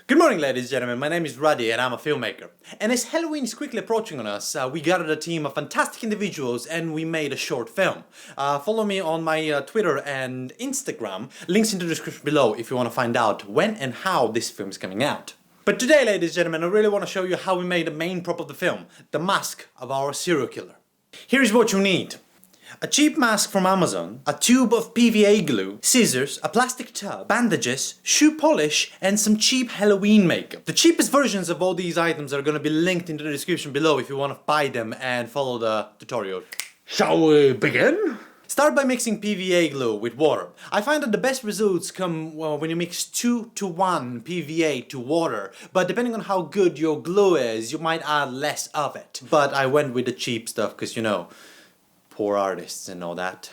Good morning, ladies and gentlemen, my name is Ruddy and I'm a filmmaker. And as Halloween is quickly approaching on us, we gathered a team of fantastic individuals and we made a short film. Follow me on my Twitter and Instagram, links in the description below if you want to find out when and how this film is coming out. But today, ladies and gentlemen, I really want to show you how we made the main prop of the film, the mask of our serial killer. Here's what you need. A cheap mask from Amazon, a tube of PVA glue, scissors, a plastic tub, bandages, shoe polish, and some cheap Halloween makeup. The cheapest versions of all these items are gonna be linked in the description below if you want to buy them and follow the tutorial. Shall we begin? Start by mixing PVA glue with water. I find that the best results come when you mix 2:1 PVA to water, but depending on how good your glue is, you might add less of it. But I went with the cheap stuff because, you know, poor artists and all that.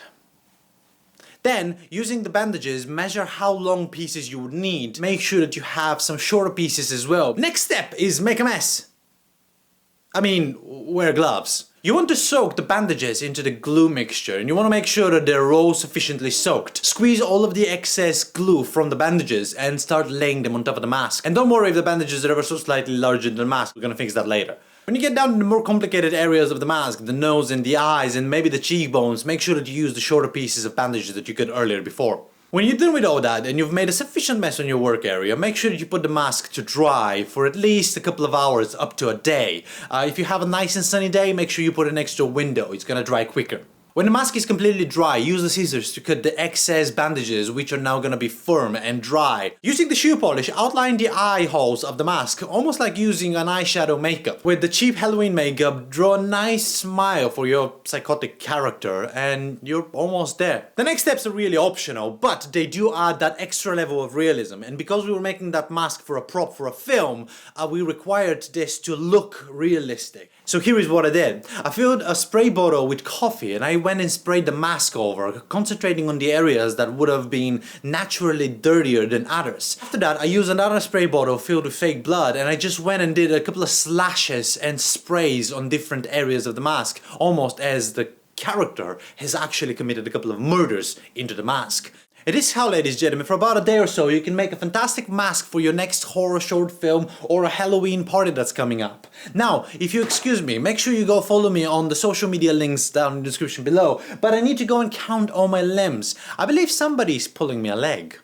Then, using the bandages, measure how long pieces you would need. Make sure that you have some shorter pieces as well. Next step is make a mess. I mean, wear gloves. You want to soak the bandages into the glue mixture and you want to make sure that they're all sufficiently soaked. Squeeze all of the excess glue from the bandages and start laying them on top of the mask. And don't worry if the bandages are ever so slightly larger than the mask, we're gonna fix that later. When you get down to the more complicated areas of the mask, the nose and the eyes and maybe the cheekbones, make sure that you use the shorter pieces of bandages that you cut earlier before. When you're done with all that and you've made a sufficient mess on your work area, make sure that you put the mask to dry for at least a couple of hours up to a day. If you have a nice and sunny day, make sure you put it next to a window, it's gonna dry quicker. When the mask is completely dry, use the scissors to cut the excess bandages, which are now gonna be firm and dry. Using the shoe polish, outline the eye holes of the mask, almost like using an eyeshadow makeup. With the cheap Halloween makeup, draw a nice smile for your psychotic character, and you're almost there. The next steps are really optional, but they do add that extra level of realism, and because we were making that mask for a prop for a film, we required this to look realistic. So here is what I did. I filled a spray bottle with coffee and I went and sprayed the mask over, concentrating on the areas that would have been naturally dirtier than others. After that, I used another spray bottle filled with fake blood and I just went and did a couple of slashes and sprays on different areas of the mask, almost as the character has actually committed a couple of murders into the mask. It is how, ladies and gentlemen, for about a day or so you can make a fantastic mask for your next horror short film or a Halloween party that's coming up. Now, if you excuse me, make sure you go follow me on the social media links down in the description below, but I need to go and count all my limbs. I believe somebody's pulling me a leg.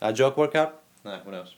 A joke workout? Nah, who knows.